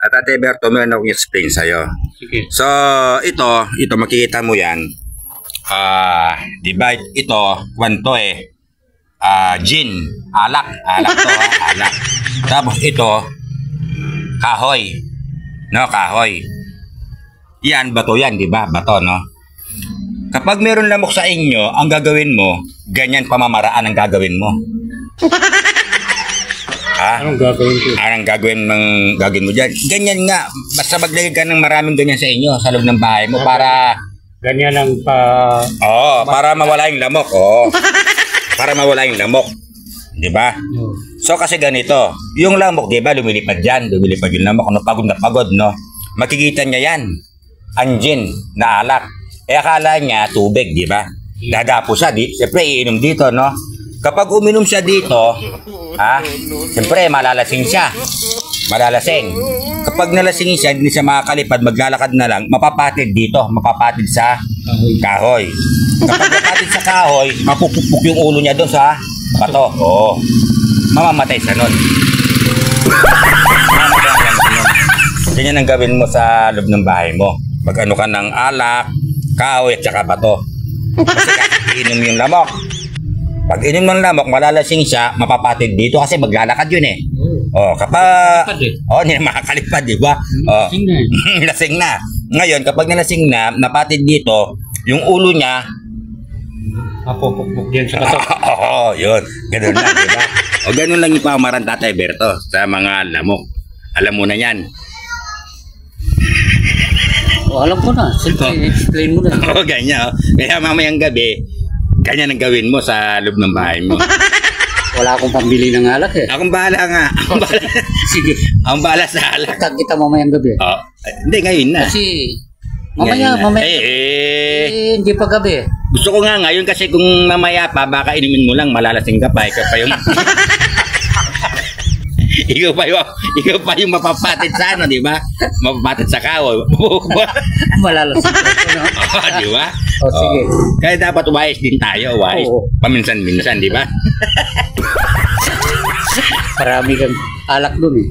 Tate Berto, meron akong explain sa'yo. Sige. So, ito makikita mo yan. Di ba ito, kwanto gin, alak to, alak. Tapos ito, kahoy. No, kahoy. Yan, bato yan, di ba? Bato, no? Kapag meron lamok sa inyo, ang gagawin mo, ganyan pamamaraan ang gagawin mo. Anong gagawin ko? Anong gagawin mo dyan? Ganyan nga. Basta maglagay ka ng maraming ganyan sa inyo, sa loob ng bahay mo, para... Ganyan ang para mawala yung lamok. Para mawala yung lamok. Di ba? So kasi ganito, yung lamok, di ba, lumilipad yan. Lumilipad yung lamok. No? Pagod na pagod, no? Makikita niya yan. Anjin na alak. Akala niya tubig, di ba? Dadapo siya. Siyempre, iinom dito, no? Kapag uminom siya dito, siyempre, malalasing siya. Malalasing. Kapag nalasing siya, hindi siya makakalipad, maglalakad na lang, mapapatid dito, mapapatid sa kahoy. Kapag mapapatid sa kahoy, mapupukpuk yung ulo niya doon sa bato. Oo. Mamamatay siya nun. Mamamatay siya nun. Ganyan ang gawin mo sa loob ng bahay mo. Mag-ano ka ng alak, kahoy at saka bato. Kasi inom yung lamok. Pag inom ng lamok, malalasing siya, mapapatid dito kasi maglalakad yun eh. Kapag... hindi na makakalipad, di ba? Lasing na eh. Lasing na. Ngayon, kapag nalasing na, napatid dito, yung ulo niya... Mapupukpuk yan sa katok. Yun. Ganun lang, di ba? Ganun lang yung pamamaraan, Tatay Berto, sa mga lamok. Alam mo na yan. Alam ko na. Explain mo na. Ganyan. Kaya mamayang gabi, ganyan ang gawin mo sa loob ng bahay mo. Wala akong pambili ng alak eh. Akong bahala nga. Sige. Akong bahala sa alak. Kita mamayang gabi. Hindi, ngayon na. Kasi mamaya. Hindi pa gabi. Gusto ko nga ngayon kasi kung mamaya pa, baka inumin mo lang, malalasing ka pa. Ikaw pa yung... ikaw pa yung mapapatid sa ano, di ba? Mapapatid sa kahoy. Malalasing ka, no? Di ba? Sige. Kaya dapat wise din tayo, wise. Paminsan-minsan, di ba? Marami kang alak dun eh.